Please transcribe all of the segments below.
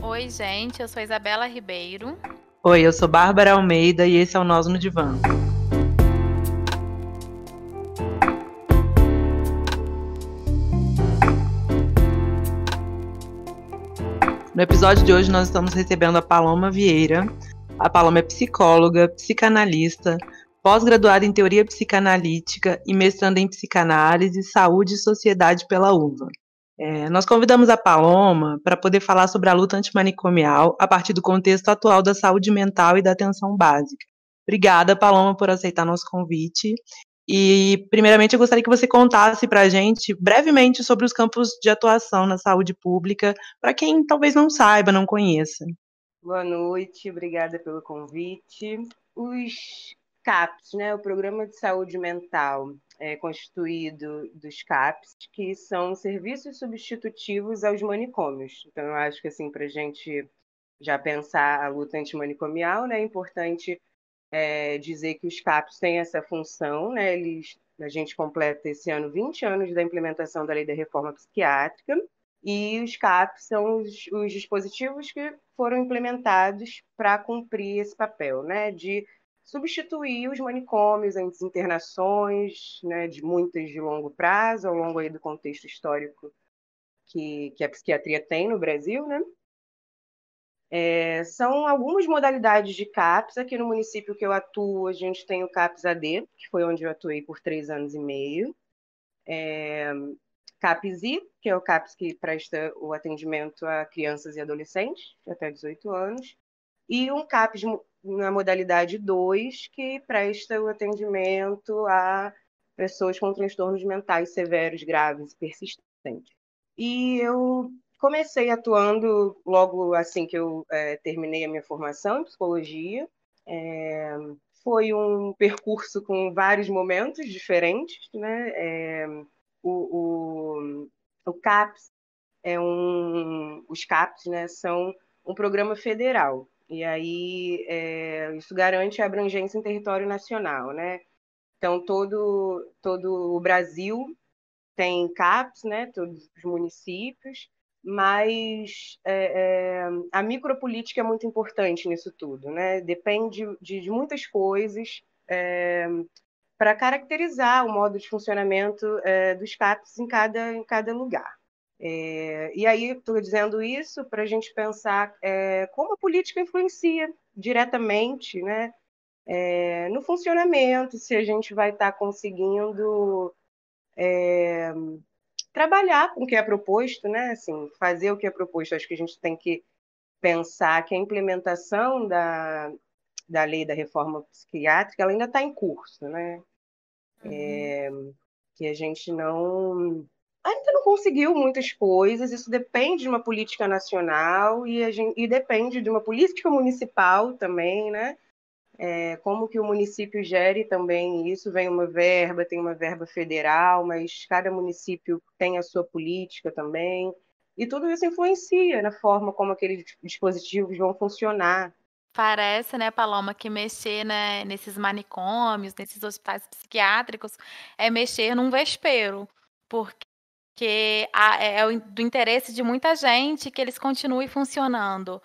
Oi, gente, eu sou Isabela Ribeiro. Oi, eu sou Bárbara Almeida e esse é o Nós no Divã. No episódio de hoje nós estamos recebendo a Paloma Vieira. A Paloma é psicóloga, psicanalista, pós-graduada em teoria psicanalítica e mestranda em psicanálise, saúde e sociedade pela UVA. Nós convidamos a Paloma para poder falar sobre a luta antimanicomial a partir do contexto atual da saúde mental e da atenção básica. Obrigada, Paloma, por aceitar nosso convite. E, primeiramente, eu gostaria que você contasse para a gente brevemente sobre os campos de atuação na saúde pública, para quem talvez não saiba, não conheça. Boa noite, obrigada pelo convite. Os CAPs, né, o Programa de Saúde Mental, é constituído dos CAPs, que são serviços substitutivos aos manicômios. Então, eu acho que, assim, para a gente já pensar a luta antimanicomial, né, é importante dizer que os CAPs têm essa função, né, a gente completa esse ano 20 anos da implementação da Lei da Reforma Psiquiátrica, e os CAPs são os dispositivos que foram implementados para cumprir esse papel, né, de substituir os manicômios, as internações, né, de muitas de longo prazo, ao longo aí do contexto histórico que a psiquiatria tem no Brasil, né? São algumas modalidades de CAPS. Aqui no município que eu atuo, a gente tem o CAPS AD, que foi onde eu atuei por 3 anos e meio. CAPS I, que é o CAPS que presta o atendimento a crianças e adolescentes, até 18 anos. E um CAPS na modalidade 2, que presta o atendimento a pessoas com transtornos mentais severos, graves e persistentes. E eu comecei atuando logo assim que eu terminei a minha formação em psicologia. Foi um percurso com vários momentos diferentes, né? O CAPS os CAPS, né, são um programa federal. E aí isso garante a abrangência em território nacional, né? Então todo o Brasil tem CAPS, né, todos os municípios, mas a micropolítica é muito importante nisso tudo, né? Depende de muitas coisas para caracterizar o modo de funcionamento dos CAPS em cada lugar. E aí estou dizendo isso para a gente pensar como a política influencia diretamente, né, no funcionamento, se a gente vai estar conseguindo trabalhar com o que é proposto, né? Assim, fazer o que é proposto. Acho que a gente tem que pensar que a implementação da lei da reforma psiquiátrica ela ainda está em curso, né? Que a gente ainda não conseguiu muitas coisas, isso depende de uma política nacional e depende de uma política municipal também, né? Como que o município gere também isso, tem uma verba federal, mas cada município tem a sua política também, e tudo isso influencia na forma como aqueles dispositivos vão funcionar. Parece, né, Paloma, que mexer, né, nesses manicômios, nesses hospitais psiquiátricos, é mexer num vespeiro, porque do interesse de muita gente que eles continuem funcionando.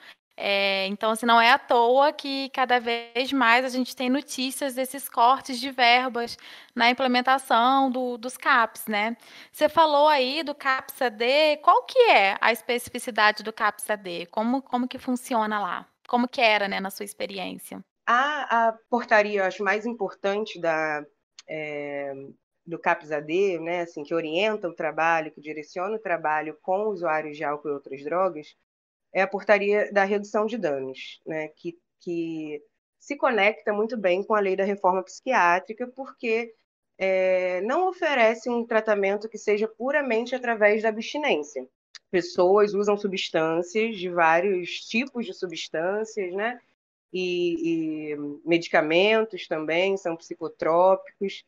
Então, assim, não é à toa que cada vez mais a gente tem notícias desses cortes de verbas na implementação dos CAPs, né? Você falou aí do CAPS-AD, qual que é a especificidade do CAPS-AD? Como que funciona lá? Como que era, né, na sua experiência? A portaria, eu acho, mais importante do CAPS-AD, né, assim, que orienta o trabalho, que direciona o trabalho com usuários de álcool e outras drogas, é a portaria da redução de danos, né, que se conecta muito bem com a lei da reforma psiquiátrica, porque não oferece um tratamento que seja puramente através da abstinência. Pessoas usam substâncias, de vários tipos de substâncias, né? E medicamentos também, são psicotrópicos.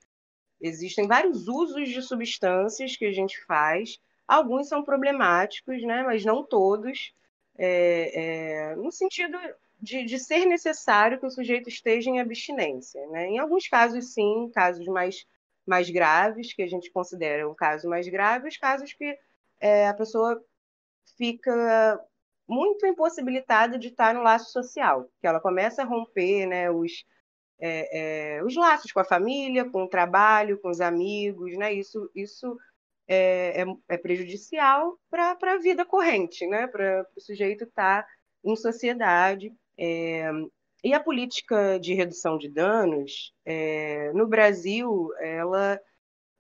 Existem vários usos de substâncias que a gente faz. Alguns são problemáticos, né? Mas não todos, no sentido de ser necessário que o sujeito esteja em abstinência, né? Em alguns casos, sim, casos mais graves, que a gente considera um caso mais grave, os casos que a pessoa fica muito impossibilitada de estar no laço social, que ela começa a romper, né, os laços com a família, com o trabalho, com os amigos, né? Isso é prejudicial para a vida corrente, né? Para o sujeito estar em sociedade. E a política de redução de danos, no Brasil, ela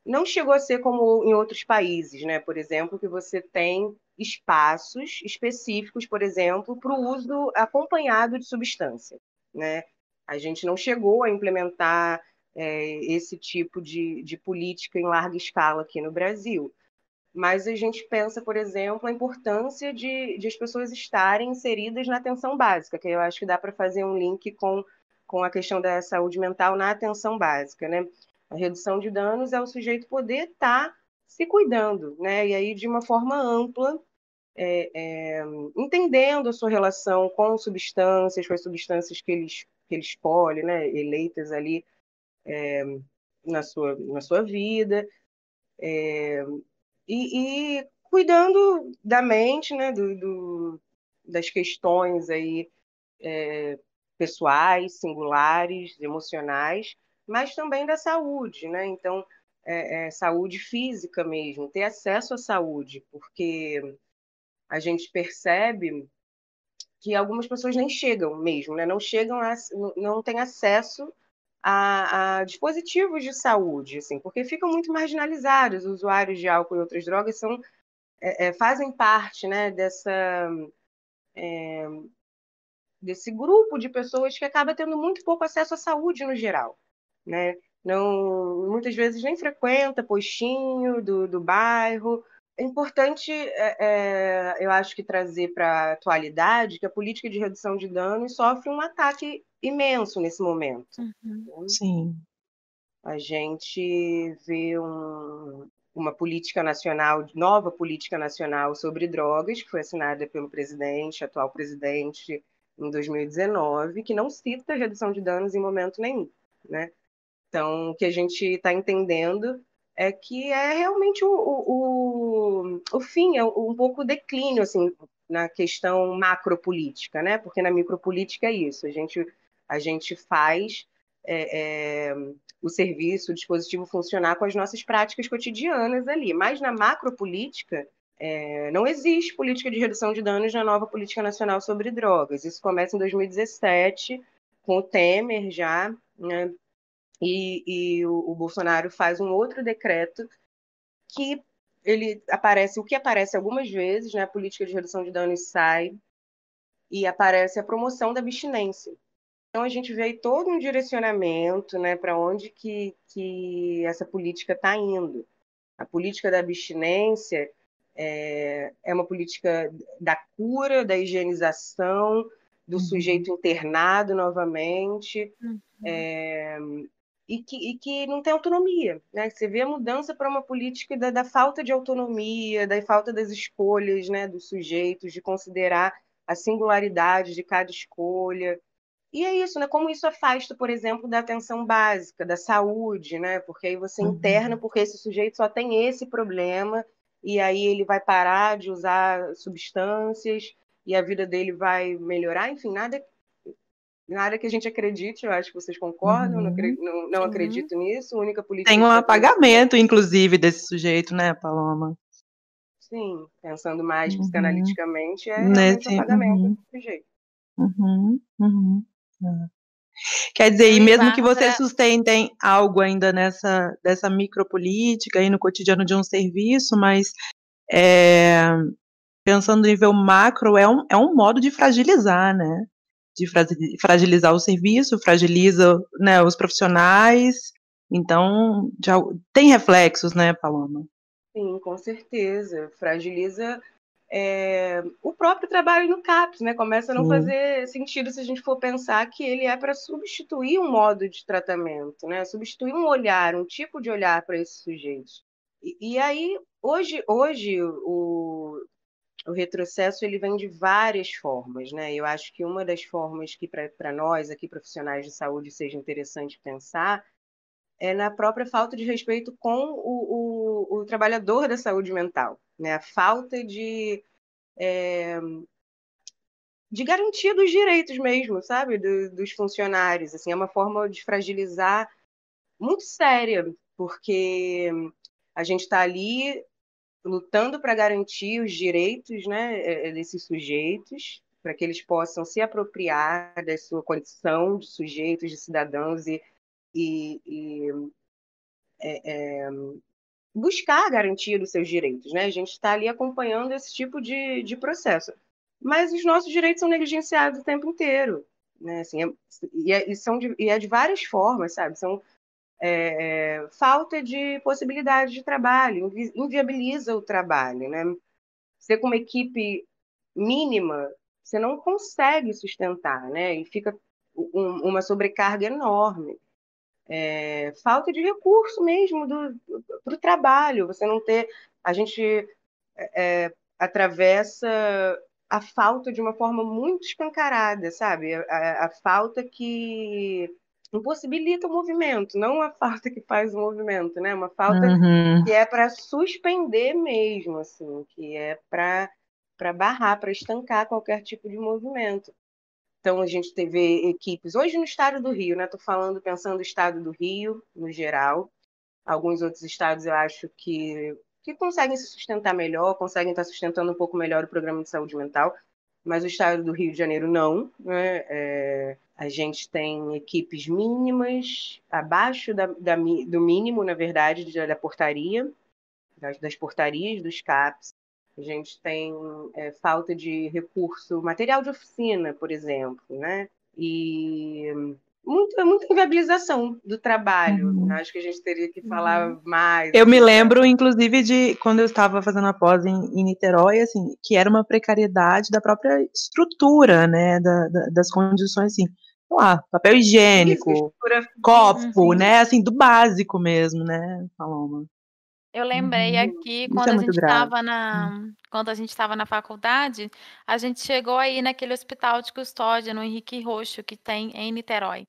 não chegou a ser como em outros países, né? Por exemplo, que você tem espaços específicos, por exemplo, para o uso acompanhado de substância, né? A gente não chegou a implementar esse tipo de política em larga escala aqui no Brasil. Mas a gente pensa, por exemplo, a importância de as pessoas estarem inseridas na atenção básica, que eu acho que dá para fazer um link com a questão da saúde mental na atenção básica, né? A redução de danos é o sujeito poder estar se cuidando, né? E aí, de uma forma ampla, entendendo a sua relação com substâncias, com as substâncias que ele escolhe, né? Eleitas ali na sua vida, e cuidando da mente, né, das questões aí pessoais, singulares, emocionais, mas também da saúde, né? Então, saúde física mesmo, ter acesso à saúde, porque a gente percebe que algumas pessoas nem chegam mesmo, né? Não chegam, não têm acesso a dispositivos de saúde, assim, porque ficam muito marginalizados. Os usuários de álcool e outras drogas fazem parte, né, desse grupo de pessoas que acaba tendo muito pouco acesso à saúde no geral, né? Não, muitas vezes nem frequenta postinho do bairro. É importante, eu acho que trazer para a atualidade que a política de redução de danos sofre um ataque imenso nesse momento. Uhum. Sim. A gente vê uma política nacional, nova política nacional sobre drogas, que foi assinada pelo atual presidente, em 2019, que não cita redução de danos em momento nenhum, né? Então, o que a gente está entendendo é que é realmente o fim, é um pouco o declínio, assim, na questão macropolítica, né? Porque na micropolítica é isso, a gente faz o serviço, o dispositivo funcionar com as nossas práticas cotidianas ali, mas na macropolítica não existe política de redução de danos na nova política nacional sobre drogas. Isso começa em 2017, com o Temer já, né? E o Bolsonaro faz um outro decreto que o que aparece algumas vezes, né? A política de redução de danos sai e aparece a promoção da abstinência. Então a gente vê aí todo um direcionamento, né, para onde que essa política está indo. A política da abstinência é uma política da cura, da higienização, do sujeito internado novamente. Uhum. E que não tem autonomia, né? Você vê a mudança para uma política da falta de autonomia, da falta das escolhas, né, dos sujeitos, de considerar a singularidade de cada escolha. E é isso, né? Como isso afasta, por exemplo, da atenção básica, da saúde, né? Porque aí você interna porque esse sujeito só tem esse problema e aí ele vai parar de usar substâncias e a vida dele vai melhorar. Enfim, nada que a gente acredite, eu acho que vocês concordam, não Sim. acredito nisso. A única política Tem que um está apagamento, inclusive, desse sujeito, né, Paloma? sim, pensando mais Uhum. psicanaliticamente, é realmente o Nesse. apagamento Uhum. do sujeito. Uhum. Uhum. É. Quer dizer, e Eu e mesmo que vocês Bárbara, sustentem algo ainda dessa micropolítica aí no cotidiano de um serviço, mas é, pensando no nível macro, é um modo de fragilizar, né? De fragilizar o serviço, fragiliza, né, os profissionais. Então, tem reflexos, né, Paloma? Sim, com certeza. Fragiliza o próprio trabalho no CAPS, né? Começa a não Sim. fazer sentido se a gente for pensar que ele é para substituir um modo de tratamento, né? Substituir um olhar, um tipo de olhar para esses sujeitos. E aí, hoje o retrocesso ele vem de várias formas, né? Eu acho que uma das formas que para nós aqui profissionais de saúde seja interessante pensar é na própria falta de respeito com o trabalhador da saúde mental, né? A falta de garantia dos direitos mesmo, sabe, dos funcionários. Assim, é uma forma de fragilizar muito séria, porque a gente está ali lutando para garantir os direitos, né, desses sujeitos, para que eles possam se apropriar da sua condição de sujeitos, de cidadãos e buscar a garantia dos seus direitos, né? A gente está ali acompanhando esse tipo de processo. Mas os nossos direitos são negligenciados o tempo inteiro, né? Assim, e é de várias formas, sabe? São falta de possibilidade de trabalho, inviabiliza o trabalho, né? Você com uma equipe mínima, você não consegue sustentar, né? E fica uma sobrecarga enorme. Falta de recurso mesmo para o trabalho. Você não ter. A gente atravessa a falta de uma forma muito escancarada, sabe? A falta que impossibilita o movimento, não a falta que faz o movimento, né? Uma falta que é para suspender mesmo, assim, que é para barrar, para estancar qualquer tipo de movimento. Então, a gente teve equipes, hoje no estado do Rio, né? Estou falando, pensando no estado do Rio, no geral. Alguns outros estados eu acho que conseguem se sustentar melhor, conseguem estar sustentando um pouco melhor o programa de saúde mental, mas o estado do Rio de Janeiro não, né? A gente tem equipes mínimas, abaixo do mínimo, na verdade, da portaria, das portarias dos CAPs. A gente tem falta de recurso, material de oficina, por exemplo, né? E muita inviabilização do trabalho. Acho que a gente teria que falar mais. Eu me Assim, lembro, inclusive, de quando eu estava fazendo a pós em Niterói, assim, que era uma precariedade da própria estrutura, né, das condições, assim, sei lá, papel higiênico, copo, né, assim, do básico mesmo, né, Paloma? Eu lembrei aqui Isso é muito grave. quando a gente estava na faculdade, a gente chegou aí naquele hospital de custódia no Henrique Roxo que tem em Niterói.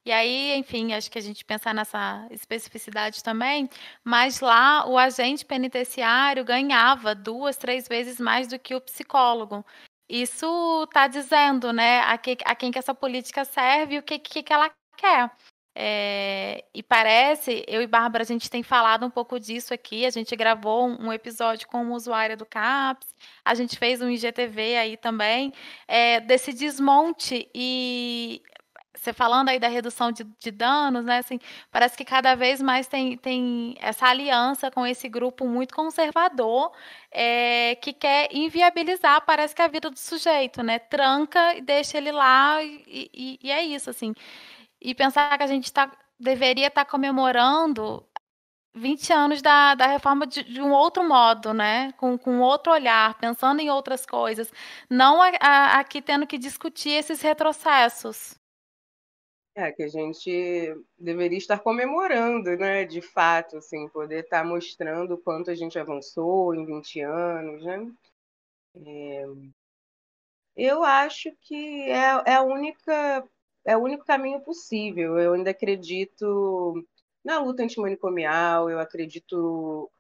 E aí, enfim, acho que a gente pensar nessa especificidade também, mas lá o agente penitenciário ganhava 2, 3 vezes mais do que o psicólogo. Isso está dizendo, né, a quem que essa política serve e o que ela quer. E parece, eu e Bárbara, a gente tem falado um pouco disso aqui. A gente gravou um episódio com uma usuária do CAPS, a gente fez um IGTV aí também, desse desmonte. E você falando aí da redução de danos, né? Assim, parece que cada vez mais tem essa aliança com esse grupo muito conservador, que quer inviabilizar, parece que a vida do sujeito, né? Tranca e deixa ele lá, e é isso, assim. E pensar que a gente deveria estar comemorando 20 anos da reforma de um outro modo, né? Com outro olhar, pensando em outras coisas. Não aqui tendo que discutir esses retrocessos. que a gente deveria estar comemorando, né? De fato, assim, poder estar mostrando o quanto a gente avançou em 20 anos, né? Eu acho que é o único caminho possível. Eu ainda acredito na luta antimanicomial, eu acredito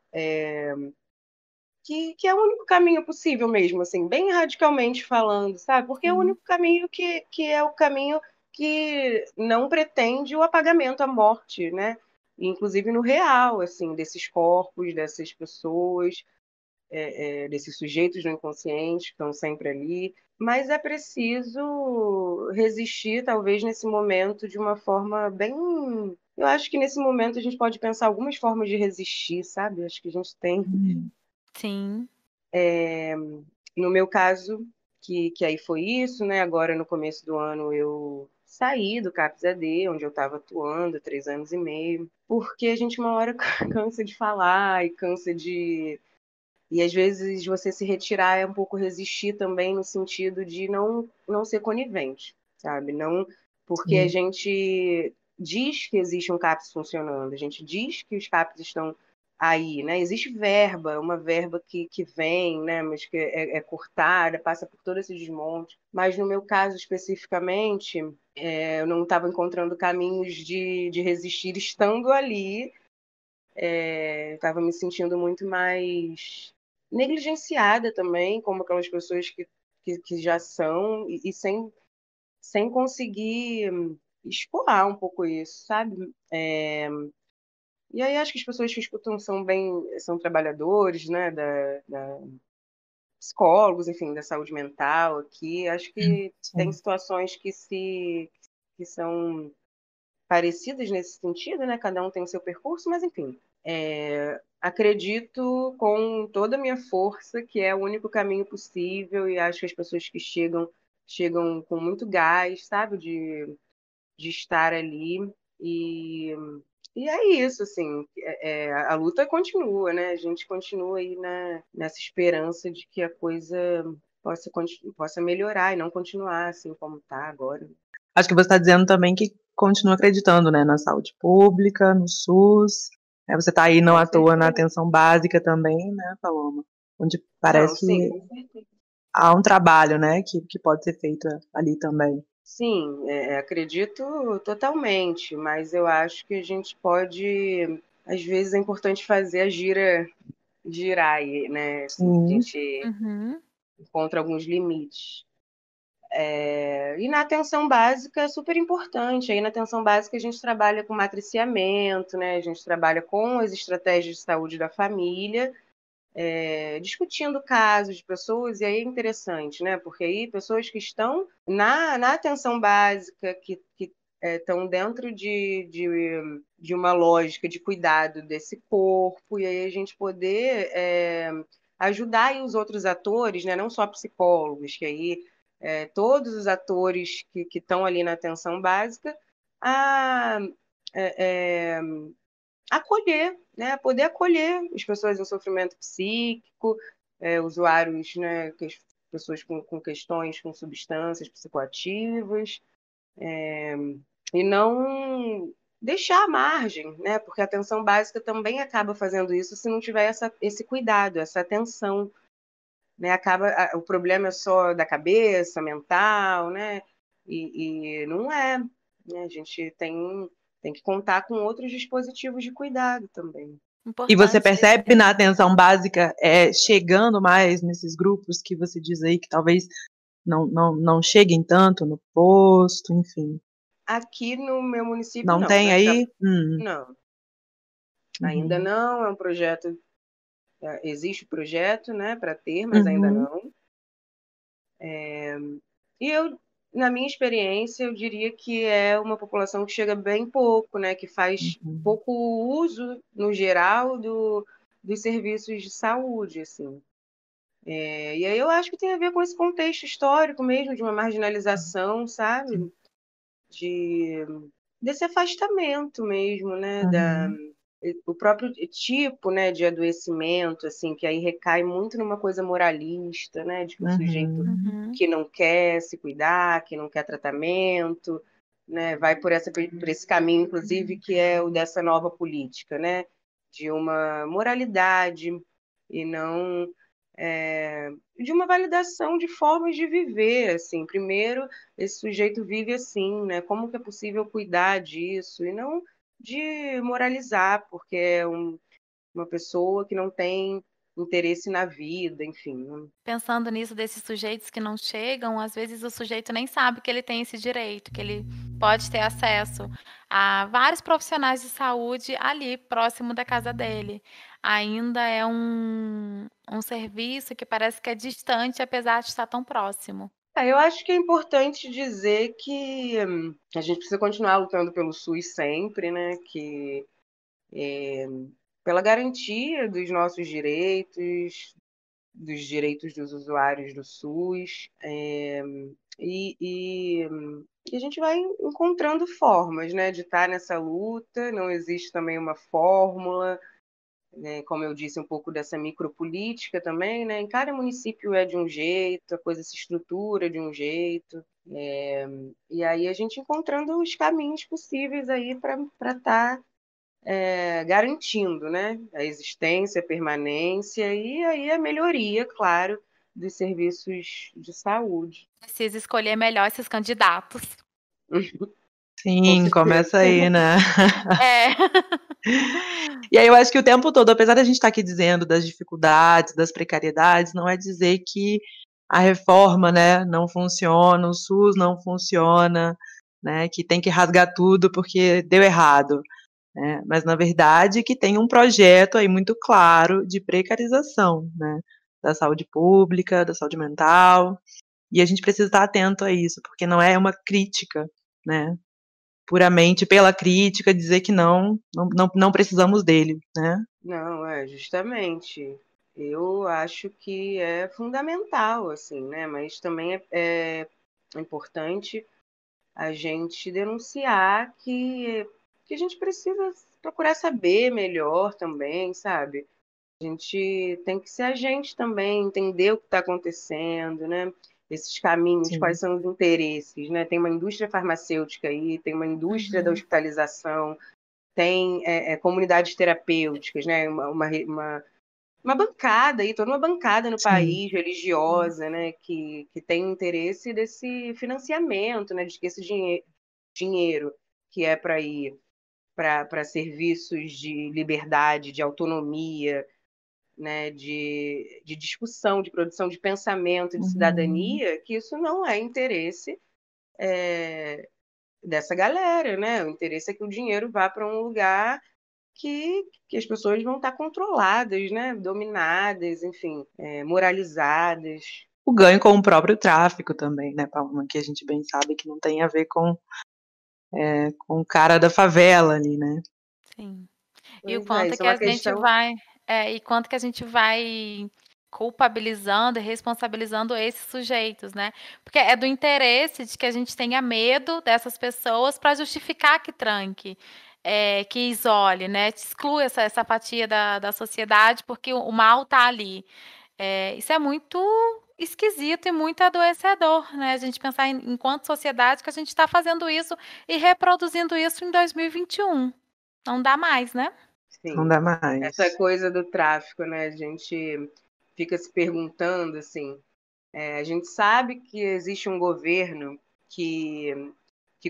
que é o único caminho possível mesmo, assim, bem radicalmente falando, sabe? Porque é o único caminho que é o caminho que não pretende o apagamento, a morte, né? Inclusive no real, assim, desses corpos, dessas pessoas, desses sujeitos no inconsciente que estão sempre ali. Mas é preciso resistir, talvez, nesse momento, de uma forma bem. Eu acho que nesse momento a gente pode pensar algumas formas de resistir, sabe? Acho que a gente tem. Sim. No meu caso, que aí foi isso, né? Agora, no começo do ano, eu saí do CAPS-AD, onde eu estava atuando 3 anos e meio, porque a gente uma hora cansa de falar e cansa de. E às vezes você se retirar é um pouco resistir também no sentido de não ser conivente, sabe? Não porque a gente diz que existe um CAPS funcionando, a gente diz que os CAPS estão aí, né? Existe verba, uma verba que vem, né? Mas que é cortada, passa por todo esse desmonte. Mas no meu caso especificamente, eu não estava encontrando caminhos de resistir estando ali. Estava me sentindo muito mais negligenciada também, como aquelas pessoas que que já são, e sem conseguir escoar um pouco isso, sabe? E aí acho que as pessoas que escutam são trabalhadores, né, da psicólogos, enfim, da saúde mental aqui. Acho que tem Sim. situações que são parecidas nesse sentido, né? Cada um tem o seu percurso, mas enfim, acredito com toda a minha força que é o único caminho possível e acho que as pessoas que chegam com muito gás, sabe, de estar ali e é isso, assim, a luta continua, né? A gente continua aí nessa esperança de que a coisa possa melhorar e não continuar assim como está agora. Acho que você está dizendo também que continua acreditando, né, na saúde pública, no SUS. Você está aí não à toa na atenção básica também, né, Paloma? Onde parece sim, que há um trabalho, né, que pode ser feito ali também. Sim, acredito totalmente, mas eu acho que a gente pode, às vezes é importante fazer a gira girar aí, né? Assim, a gente encontra alguns limites. E na atenção básica é super importante. Aí na atenção básica a gente trabalha com matriciamento, né? A gente trabalha com as estratégias de saúde da família, discutindo casos de pessoas, e aí é interessante, né? Porque aí pessoas que estão na atenção básica, que estão dentro de uma lógica de cuidado desse corpo, e aí a gente poder ajudar aí os outros atores, né? Não só psicólogos, que aí todos os atores que estão ali na atenção básica a acolher, né? Poder acolher as pessoas em sofrimento psíquico, usuários, né? Pessoas com questões com substâncias psicoativas, e não deixar à margem, né? Porque a atenção básica também acaba fazendo isso se não tiver esse cuidado, essa atenção, né? O problema é só da cabeça, mental, né? E não é, né? A gente tem que contar com outros dispositivos de cuidado também. E você Importante percebe na atenção básica chegando mais nesses grupos que você diz aí que talvez não cheguem tanto no posto, enfim. Aqui no meu município, não não. tem aí? Não. Ainda não, é um projeto. Existe o projeto, né, para ter, mas ainda não. E na minha experiência, eu diria que é uma população que chega bem pouco, né, que faz pouco uso, no geral, dos serviços de saúde, assim. E aí eu acho que tem a ver com esse contexto histórico mesmo, de uma marginalização, sabe? Desse afastamento mesmo, né? O próprio tipo, né, de adoecimento, assim, que aí recai muito numa coisa moralista, né? De que o sujeito que não quer se cuidar, que não quer tratamento, né, vai por esse caminho, inclusive, que é o dessa nova política, né? De uma moralidade e não de uma validação de formas de viver, assim. Primeiro, esse sujeito vive assim, né? Como que é possível cuidar disso? E não de moralizar, porque é uma pessoa que não tem interesse na vida, enfim. Pensando nisso desses sujeitos que não chegam, às vezes o sujeito nem sabe que ele tem esse direito, que ele pode ter acesso a vários profissionais de saúde ali próximo da casa dele. Ainda é um serviço que parece que é distante, apesar de estar tão próximo. Eu acho que é importante dizer que a gente precisa continuar lutando pelo SUS sempre, né? Que pela garantia dos nossos direitos, dos direitos dos usuários do SUS, e a gente vai encontrando formas, né, de estar nessa luta. Não existe também uma fórmula, né, como eu disse, um pouco dessa micropolítica também, né? Em cada município é de um jeito, a coisa se estrutura de um jeito, e aí a gente encontrando os caminhos possíveis aí para estar garantindo, né, a existência, a permanência e aí a melhoria, claro, dos serviços de saúde. Precisa escolher melhor esses candidatos. Sim, começa aí, né? É. E aí eu acho que o tempo todo, apesar da gente estar aqui dizendo das dificuldades, das precariedades, não é dizer que a reforma, né, não funciona, o SUS não funciona, né, que tem que rasgar tudo porque deu errado, né, mas na verdade que tem um projeto aí muito claro de precarização, né, da saúde pública, da saúde mental, e a gente precisa estar atento a isso, porque não é uma crítica, né, puramente pela crítica dizer que não precisamos dele, né. Não, justamente. Eu acho que é fundamental, assim, né? Mas também é importante a gente denunciar que a gente precisa procurar saber melhor também, sabe? A gente tem que ser a gente também, entender o que está acontecendo, né? Esses caminhos, Sim. quais são os interesses, né? Tem uma indústria farmacêutica aí, tem uma indústria da hospitalização, tem comunidades terapêuticas, né? Uma bancada aí, toda uma bancada no país religiosa, né? Que tem interesse desse financiamento, né? De que esse dinheiro que é para ir para serviços de liberdade, de autonomia, né, de discussão, de produção de pensamento, de cidadania, que isso não é interesse dessa galera, né? O interesse é que o dinheiro vá para um lugar que as pessoas vão estar controladas, né? Dominadas, enfim, moralizadas. O ganho com o próprio tráfico também, né, Paloma, que a gente bem sabe que não tem a ver com o cara da favela ali, né. Sim. E o Pois quanto isso é que uma a gente questão. vai e quanto que a gente vai culpabilizando e responsabilizando esses sujeitos, né. Porque é do interesse de que a gente tenha medo dessas pessoas para justificar que tranque, que isole, né, exclua essa fatia da sociedade, porque o mal está ali. Isso é muito esquisito e muito adoecedor, né, a gente pensar enquanto sociedade que a gente está fazendo isso e reproduzindo isso em 2021. Não dá mais, né? Não Sim. dá mais. Essa coisa do tráfico, né? A gente fica se perguntando assim. A gente sabe que existe um governo que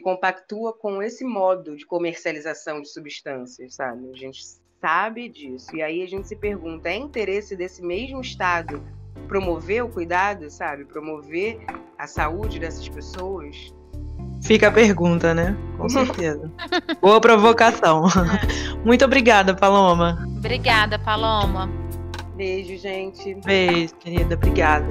compactua com esse modo de comercialização de substâncias, sabe? A gente sabe disso. E aí a gente se pergunta, é interesse desse mesmo Estado promover o cuidado, sabe? Promover a saúde dessas pessoas? Fica a pergunta, né, com certeza. Boa provocação. Muito obrigada, Paloma. Obrigada, Paloma. Beijo, gente. Beijo, querida, obrigada.